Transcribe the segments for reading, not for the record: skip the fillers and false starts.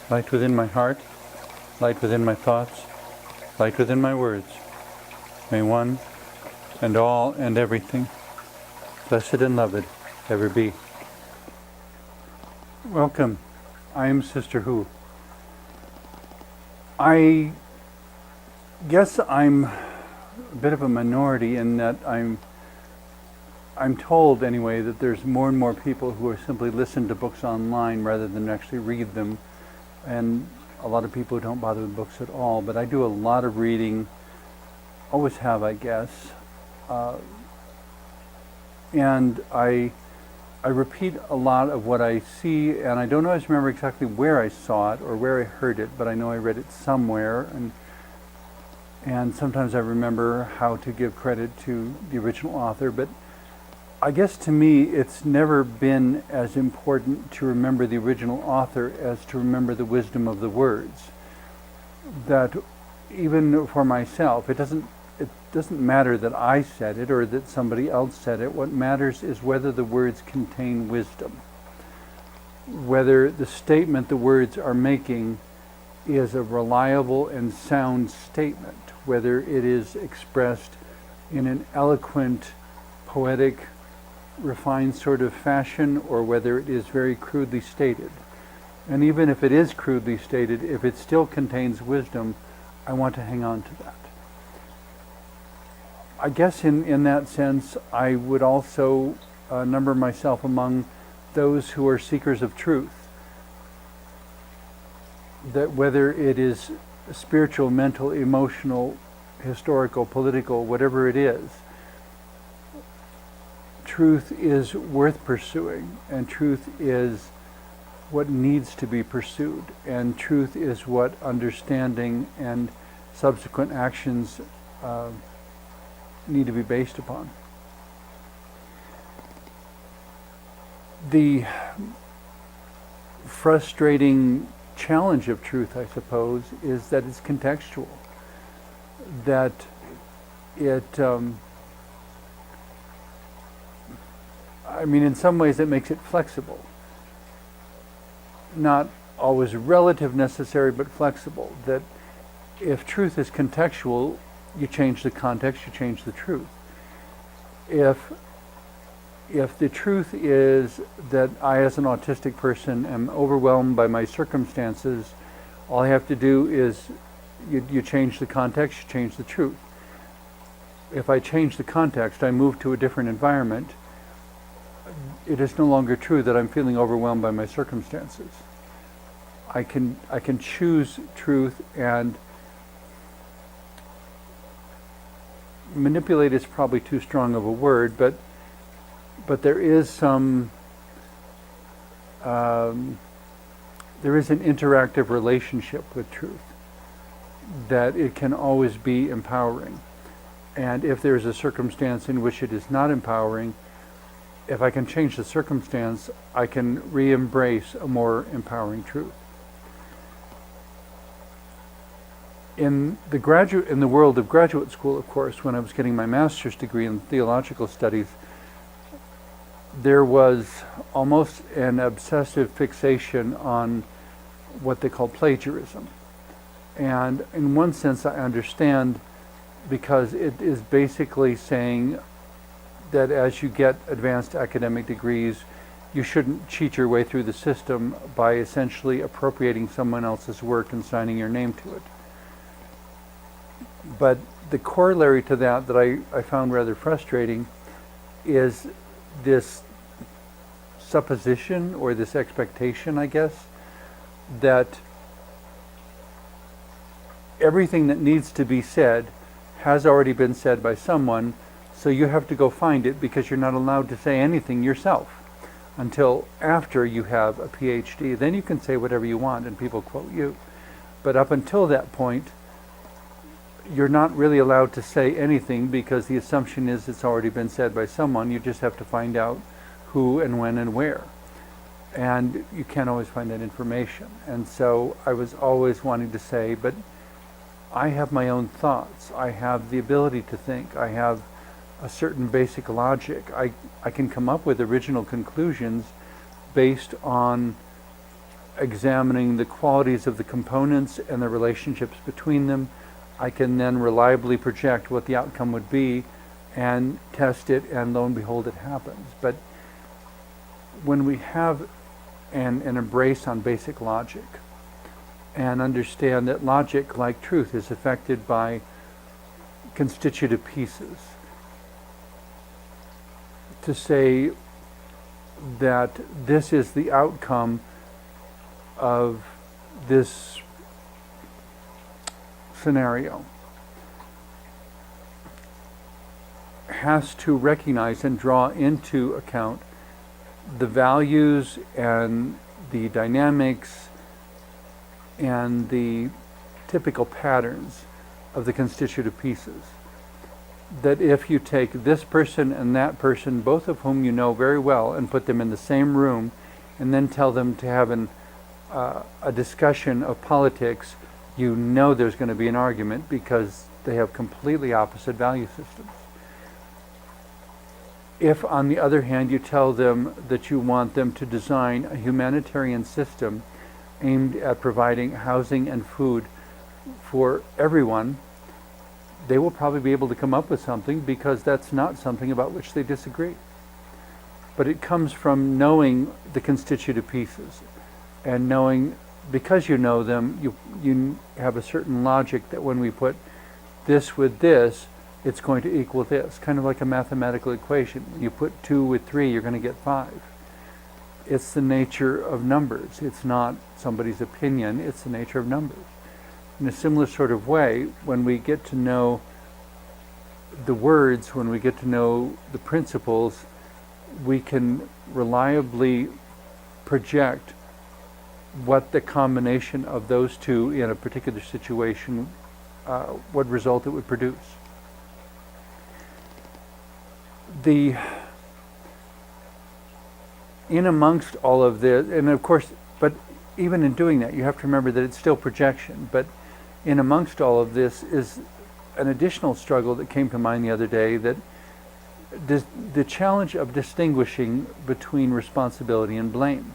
light within my heart, light within my thoughts, light within my words. May one and all and everything, blessed and loved, ever be. Welcome. I am Sister Who. I guess I'm a bit of a minority in that I'm told anyway that there's more and more people who are simply listen to books online rather than actually read them, and a lot of people who don't bother with books at all. But I do a lot of reading, always have, I guess, and I repeat a lot of what I see, and I don't always remember exactly where I saw it or where I heard it, but I know I read it somewhere, and sometimes I remember how to give credit to the original author. But I guess to me it's never been as important to remember the original author as to remember the wisdom of the words. That even for myself, it doesn't matter that I said it or that somebody else said it. What matters is whether the words contain wisdom, whether the statement the words are making is a reliable and sound statement, whether it is expressed in an eloquent, poetic, refined sort of fashion, or whether it is very crudely stated. And even if it is crudely stated, if it still contains wisdom, I want to hang on to that. I guess in that sense, I would also number myself among those who are seekers of truth. That whether it is spiritual, mental, emotional, historical, political, whatever it is, truth is worth pursuing, and truth is what needs to be pursued, and truth is what understanding and subsequent actions need to be based upon. The frustrating challenge of truth, I suppose, is that it's contextual. That it, in some ways it makes it flexible. Not always relative necessary, but flexible. That if truth is contextual, you change the context, you change the truth. If the truth is that I, as an autistic person, am overwhelmed by my circumstances, all I have to do is you change the context, you change the truth. If I change the context, I move to a different environment, it is no longer true that I'm feeling overwhelmed by my circumstances. I can choose truth, and manipulate is probably too strong of a word, but there is some there is an interactive relationship with truth, that it can always be empowering. And if there's a circumstance in which it is not empowering, if I can change the circumstance, I can re-embrace a more empowering truth. In the world of graduate school, of course, when I was getting my master's degree in theological studies, there was almost an obsessive fixation on what they call plagiarism. And in one sense I understand, because it is basically saying that as you get advanced academic degrees, you shouldn't cheat your way through the system by essentially appropriating someone else's work and signing your name to it. But the corollary to that I found rather frustrating is this supposition, or this expectation, I guess, that everything that needs to be said has already been said by someone, so you have to go find it, because you're not allowed to say anything yourself until after you have a PhD. Then you can say whatever you want and people quote you. But up until that point, you're not really allowed to say anything, because the assumption is it's already been said by someone. You just have to find out who and when and where. And you can't always find that information. And so I was always wanting to say, but I have my own thoughts. I have the ability to think. I have a certain basic logic. I can come up with original conclusions based on examining the qualities of the components and the relationships between them, I can then reliably project what the outcome would be and test it, and lo and behold, it happens. But when we have an embrace on basic logic and understand that logic, like truth, is affected by constitutive pieces, to say that this is the outcome of this scenario has to recognize and draw into account the values and the dynamics and the typical patterns of the constitutive pieces. That if you take this person and that person, both of whom you know very well, and put them in the same room and then tell them to have a discussion of politics, you know there's going to be an argument because they have completely opposite value systems. If, on the other hand, you tell them that you want them to design a humanitarian system aimed at providing housing and food for everyone, they will probably be able to come up with something because that's not something about which they disagree. But it comes from knowing the constitutive pieces and knowing, because you know them, you have a certain logic that when we put this with this, it's going to equal this. Kind of like a mathematical equation. When you put 2 with 3, you're going to get 5. It's the nature of numbers. It's not somebody's opinion, it's the nature of numbers. In a similar sort of way, when we get to know the words, when we get to know the principles, we can reliably project what the combination of those two in a particular situation, what result it would produce. In amongst all of this, and of course, but even in doing that, you have to remember that it's still projection, but in amongst all of this is an additional struggle that came to mind the other day, that the challenge of distinguishing between responsibility and blame.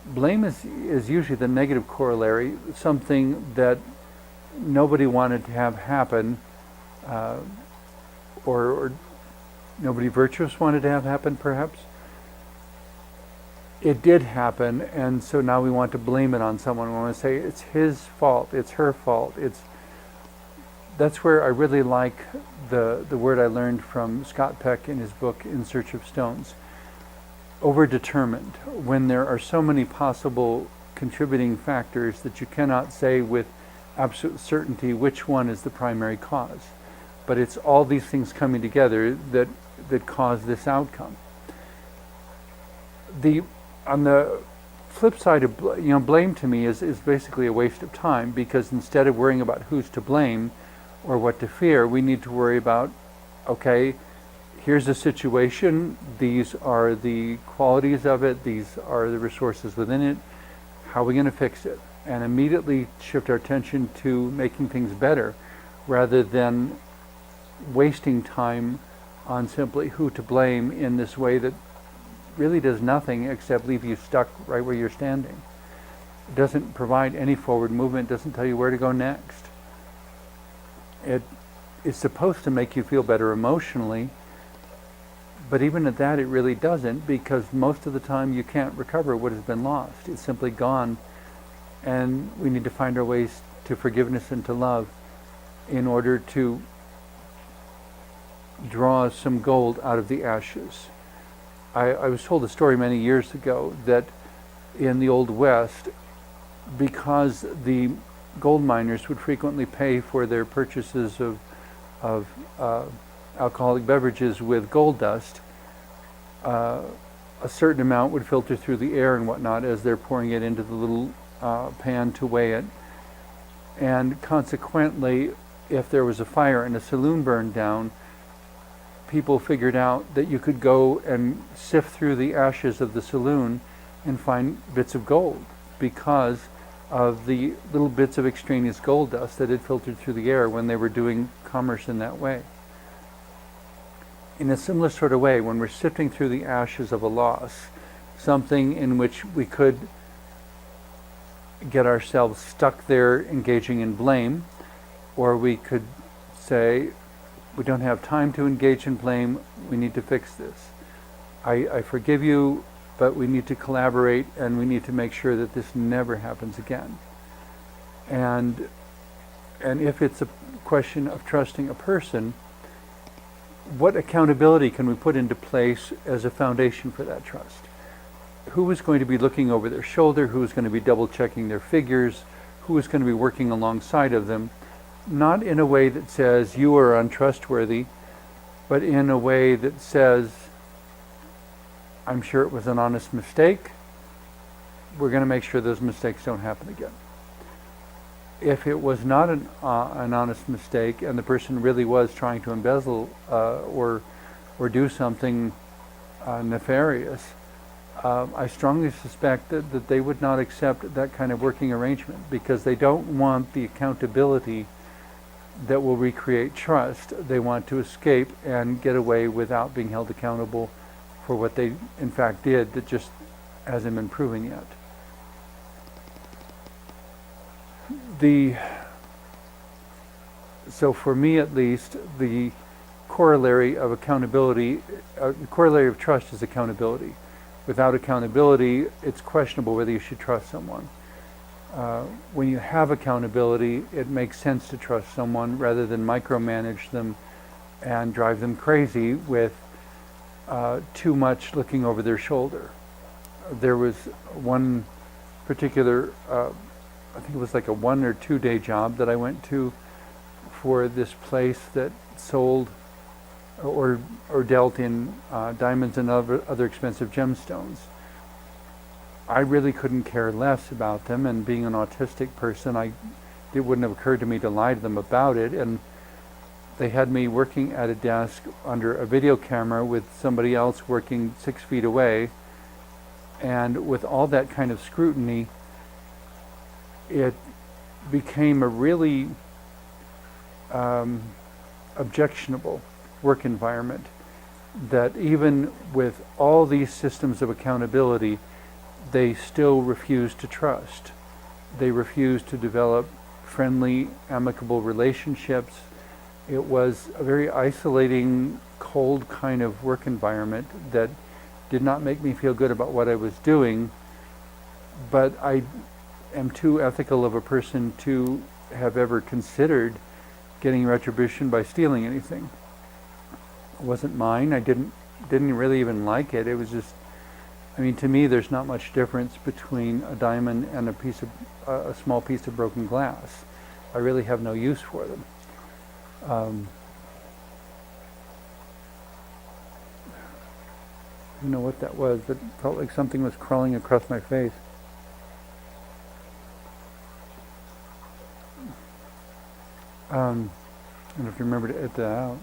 Blame is usually the negative corollary, something that nobody wanted to have happen, or nobody virtuous wanted to have happen, perhaps. It did happen, and so now we want to blame it on someone. We want to say it's his fault, it's her fault. That's where I really like the word I learned from Scott Peck in his book In Search of Stones. Overdetermined, when there are so many possible contributing factors that you cannot say with absolute certainty which one is the primary cause. But it's all these things coming together that cause this outcome. On the flip side of blame to me is basically a waste of time, because instead of worrying about who's to blame or what to fear, we need to worry about, okay, here's the situation, these are the qualities of it, these are the resources within it, how are we going to fix it? And immediately shift our attention to making things better rather than wasting time on simply who to blame in this way that really does nothing except leave you stuck right where you're standing. It doesn't provide any forward movement, doesn't tell you where to go next. It is supposed to make you feel better emotionally, but even at that it really doesn't, because most of the time you can't recover what has been lost. It's simply gone, and we need to find our ways to forgiveness and to love in order to draw some gold out of the ashes. I was told a story many years ago that in the Old West, because the gold miners would frequently pay for their purchases of alcoholic beverages with gold dust, a certain amount would filter through the air and whatnot as they're pouring it into the little pan to weigh it. And consequently, if there was a fire and a saloon burned down, people figured out that you could go and sift through the ashes of the saloon and find bits of gold because of the little bits of extraneous gold dust that had filtered through the air when they were doing commerce in that way. In a similar sort of way, when we're sifting through the ashes of a loss, something in which we could get ourselves stuck there engaging in blame, or we could say, we don't have time to engage in blame, we need to fix this. I forgive you, but we need to collaborate and we need to make sure that this never happens again. And if it's a question of trusting a person, what accountability can we put into place as a foundation for that trust? Who is going to be looking over their shoulder? Who is going to be double checking their figures? Who is going to be working alongside of them? Not in a way that says you are untrustworthy, but in a way that says, I'm sure it was an honest mistake. We're going to make sure those mistakes don't happen again. If it was not an honest mistake and the person really was trying to embezzle or do something nefarious, I strongly suspect that they would not accept that kind of working arrangement, because they don't want the accountability that will recreate trust. They want to escape and get away without being held accountable for what they in fact did that just hasn't been proven yet. So for me at least, the corollary of accountability, the corollary of trust is accountability. Without accountability, it's questionable whether you should trust someone. When you have accountability, it makes sense to trust someone rather than micromanage them and drive them crazy with too much looking over their shoulder. There was one particular, I think it was like a 1 or 2 day job that I went to for this place that sold or dealt in diamonds and other expensive gemstones. I really couldn't care less about them, and being an autistic person, it wouldn't have occurred to me to lie to them about it. And they had me working at a desk under a video camera with somebody else working 6 feet away, and with all that kind of scrutiny, it became a really objectionable work environment, that even with all these systems of accountability, they still refused to trust. They refused to develop friendly, amicable relationships. It was a very isolating, cold kind of work environment that did not make me feel good about what I was doing, but I am too ethical of a person to have ever considered getting retribution by stealing anything. It wasn't mine. I didn't really even like it. It was just, I mean, to me, there's not much difference between a diamond and a small piece of broken glass. I really have no use for them. I don't know what that was, but it felt like something was crawling across my face. I don't know if you remember to edit that out.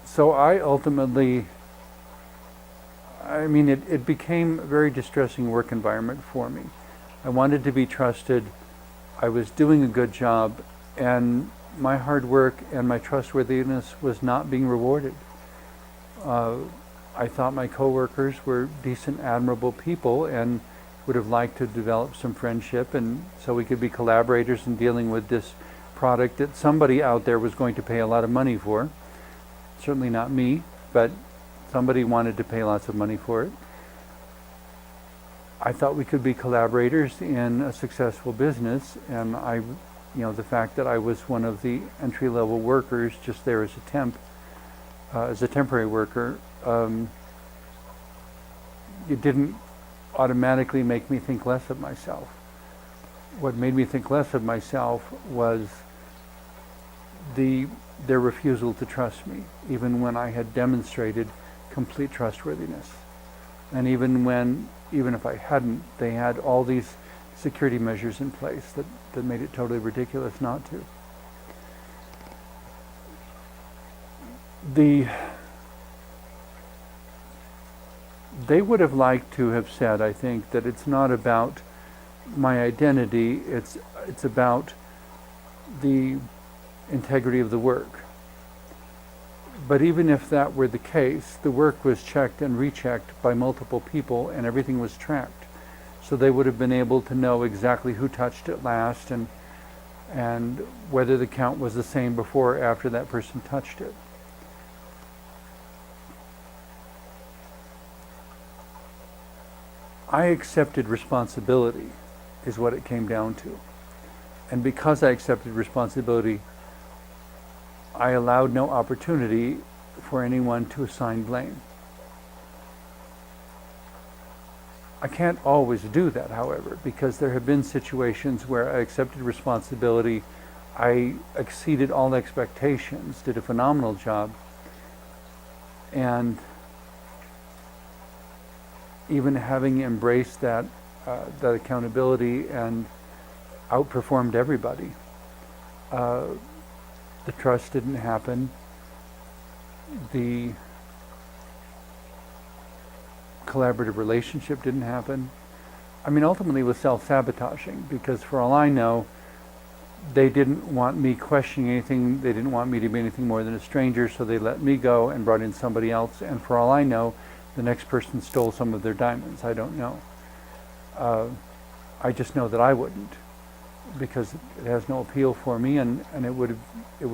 So I ultimately, it became a very distressing work environment for me. I wanted to be trusted. I was doing a good job, and my hard work and my trustworthiness was not being rewarded. I thought my coworkers were decent, admirable people and would have liked to develop some friendship, and so we could be collaborators in dealing with this product that somebody out there was going to pay a lot of money for. Certainly not me, but somebody wanted to pay lots of money for it. I thought we could be collaborators in a successful business, and the fact that I was one of the entry-level workers just there as a temp, as a temporary worker, it didn't automatically make me think less of myself. What made me think less of myself was their refusal to trust me, even when I had demonstrated complete trustworthiness. And even if I hadn't, they had all these security measures in place that made it totally ridiculous not to. They would have liked to have said, I think, that it's not about my identity, it's about the integrity of the work. But even if that were the case, the work was checked and rechecked by multiple people and everything was tracked. So they would have been able to know exactly who touched it last and whether the count was the same before or after that person touched it. I accepted responsibility, is what it came down to. And because I accepted responsibility, I allowed no opportunity for anyone to assign blame. I can't always do that, however, because there have been situations where I accepted responsibility, I exceeded all expectations, did a phenomenal job, and even having embraced that accountability and outperformed everybody, the trust didn't happen. The collaborative relationship didn't happen. I mean, ultimately it was self-sabotaging, because for all I know, they didn't want me questioning anything. They didn't want me to be anything more than a stranger, so they let me go and brought in somebody else. And for all I know, the next person stole some of their diamonds. I don't know. I just know that I wouldn't, because it has no appeal for me, and it would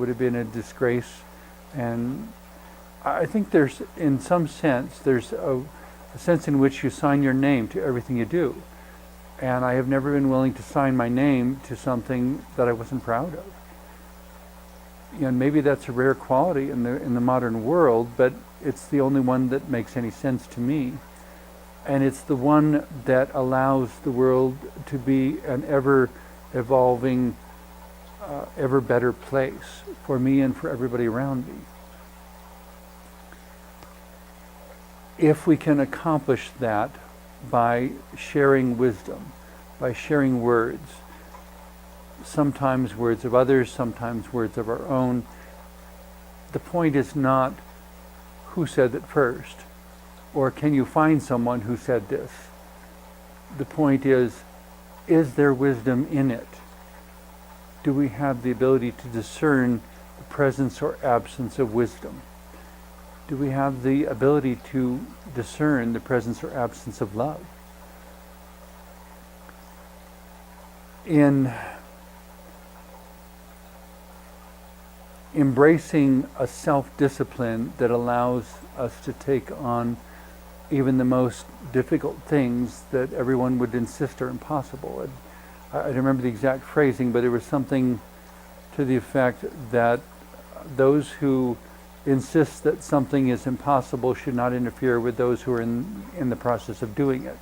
have been a disgrace. And I think there's, in some sense, there's a sense in which you sign your name to everything you do. And I have never been willing to sign my name to something that I wasn't proud of. And maybe that's a rare quality in the modern world, but it's the only one that makes any sense to me. And it's the one that allows the world to be an ever-evolving, ever better place for me and for everybody around me. If we can accomplish that by sharing wisdom, by sharing words, sometimes words of others, sometimes words of our own, the point is not who said it first, or can you find someone who said this. The point is there wisdom in it? Do we have the ability to discern the presence or absence of wisdom? Do we have the ability to discern the presence or absence of love? In embracing a self-discipline that allows us to take on even the most difficult things that everyone would insist are impossible. I don't remember the exact phrasing, but it was something to the effect that those who insist that something is impossible should not interfere with those who are in the process of doing it.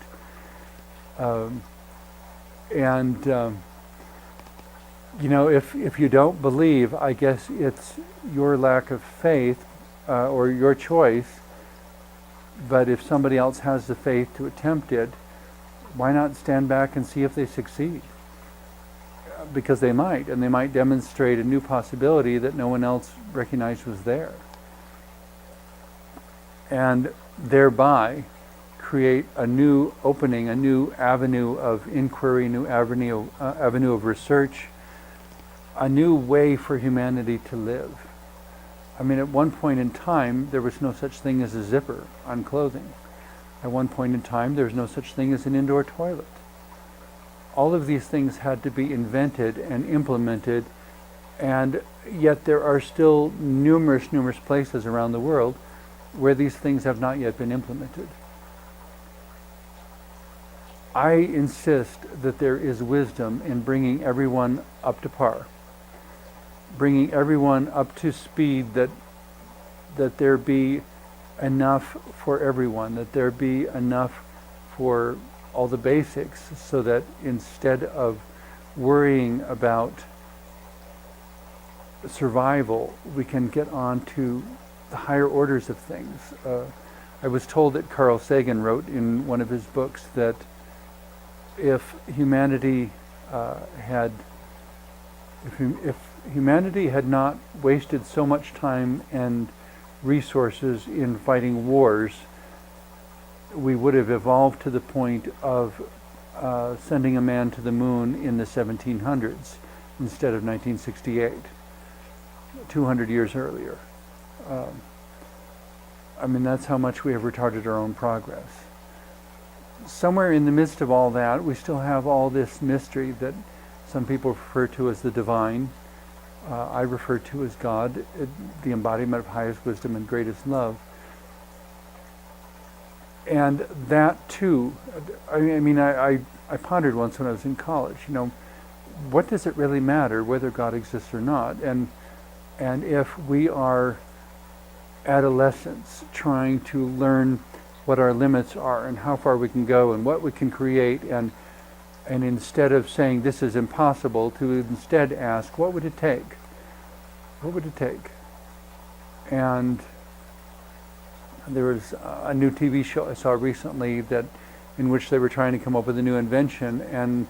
If you don't believe, I guess it's your lack of faith or your choice. But if somebody else has the faith to attempt it, why not stand back and see if they succeed? Because they might, and they might demonstrate a new possibility that no one else recognized was there. And thereby create a new opening, a new avenue of inquiry, a new avenue of research, a new way for humanity to live. I mean, at one point in time, there was no such thing as a zipper on clothing. At one point in time, there was no such thing as an indoor toilet. All of these things had to be invented and implemented, and yet there are still numerous places around the world where these things have not yet been implemented. I insist that there is wisdom in bringing everyone up to par, bringing everyone up to speed, that there be enough for everyone, that there be enough for all the basics, so that instead of worrying about survival, we can get on to the higher orders of things. I was told that Carl Sagan wrote in one of his books that if humanity had not wasted so much time and resources in fighting wars, we would have evolved to the point of sending a man to the moon in the 1700s instead of 1968, 200 years earlier. I mean, that's how much we have retarded our own progress. Somewhere in the midst of all that, we still have all this mystery that some people refer to as the divine. I refer to as God, the embodiment of highest wisdom and greatest love. And that too, I pondered once when I was in college, what does it really matter whether God exists or not? And if we are adolescents trying to learn what our limits are and how far we can go and what we can create, and instead of saying this is impossible, to instead ask, what would it take? What would it take? And there was a new TV show I saw recently in which they were trying to come up with a new invention and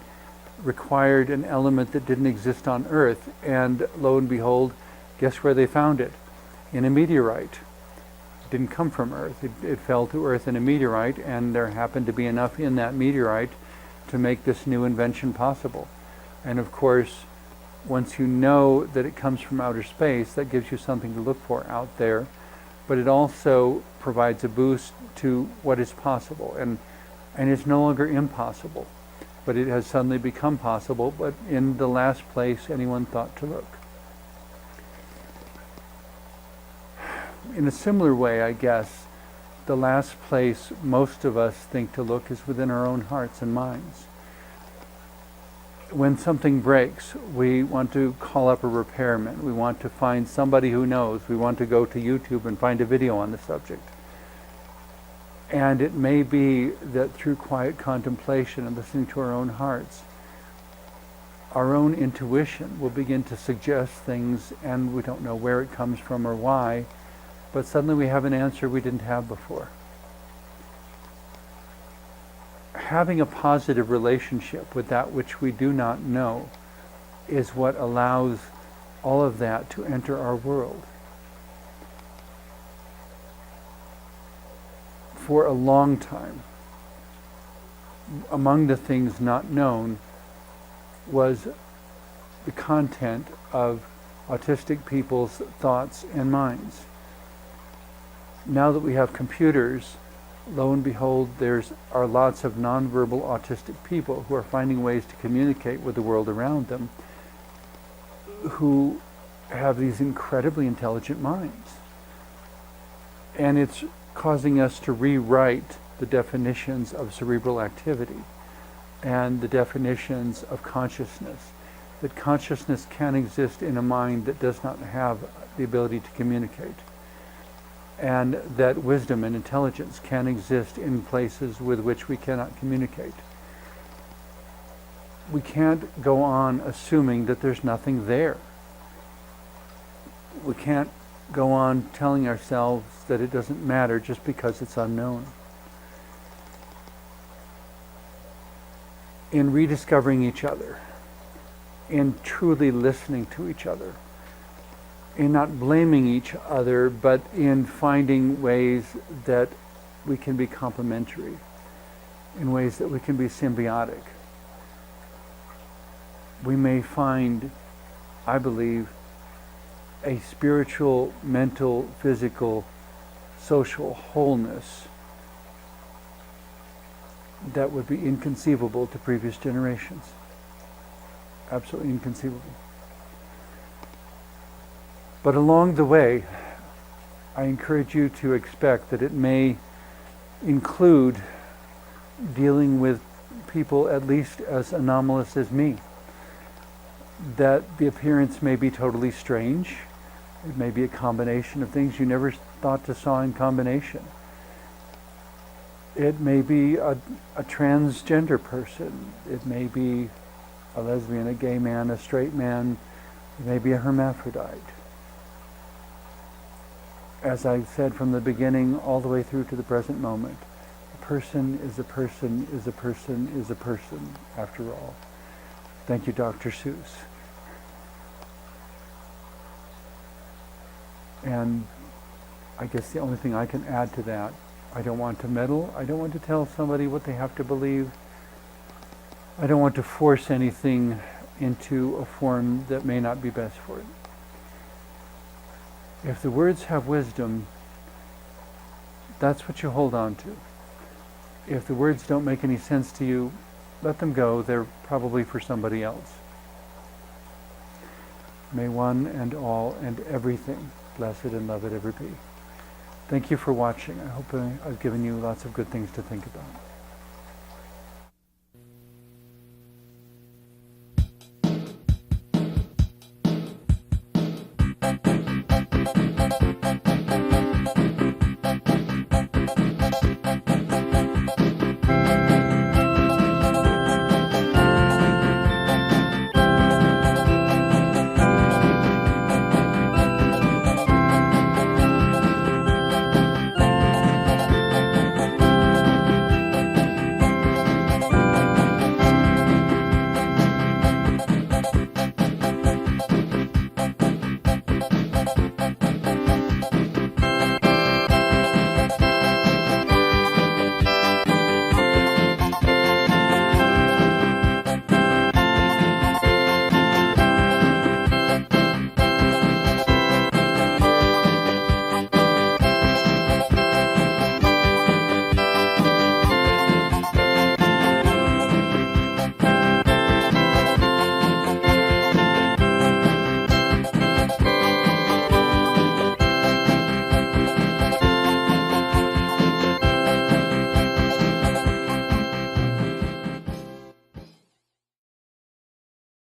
required an element that didn't exist on Earth. And lo and behold, guess where they found it? In a meteorite. It didn't come from Earth. It fell to Earth in a meteorite, and there happened to be enough in that meteorite to make this new invention possible. And of course, once you know that it comes from outer space, that gives you something to look for out there. But it also provides a boost to what is possible. And it's no longer impossible, but it has suddenly become possible, but in the last place anyone thought to look. In a similar way, I guess, the last place most of us think to look is within our own hearts and minds. When something breaks, we want to call up a repairman. We want to find somebody who knows. We want to go to YouTube and find a video on the subject. And it may be that through quiet contemplation and listening to our own hearts, our own intuition will begin to suggest things, and we don't know where it comes from or why, but suddenly we have an answer we didn't have before. Having a positive relationship with that which we do not know is what allows all of that to enter our world. For a long time, among the things not known was the content of autistic people's thoughts and minds. Now that we have computers, lo and behold, there are lots of nonverbal autistic people who are finding ways to communicate with the world around them, who have these incredibly intelligent minds. And it's causing us to rewrite the definitions of cerebral activity and the definitions of consciousness. That consciousness can exist in a mind that does not have the ability to communicate. And that wisdom and intelligence can exist in places with which we cannot communicate. We can't go on assuming that there's nothing there. We can't go on telling ourselves that it doesn't matter just because it's unknown. In rediscovering each other, in truly listening to each other, in not blaming each other, but in finding ways that we can be complementary, in ways that we can be symbiotic, we may find, I believe, a spiritual, mental, physical, social wholeness that would be inconceivable to previous generations. Absolutely inconceivable. But along the way, I encourage you to expect that it may include dealing with people at least as anomalous as me. That the appearance may be totally strange. It may be a combination of things you never thought to saw in combination. It may be a transgender person. It may be a lesbian, a gay man, a straight man. It may be a hermaphrodite. As I said from the beginning all the way through to the present moment, a person is a person is a person is a person, after all. Thank you, Dr. Seuss. And I guess the only thing I can add to that, I don't want to meddle. I don't want to tell somebody what they have to believe. I don't want to force anything into a form that may not be best for it. If the words have wisdom, That's what you hold on to. If the words don't make any sense to you, let them go. They're probably for somebody else. May one and all and everything blessed and loved ever be. Thank you for watching. I hope I've given you lots of good things to think about.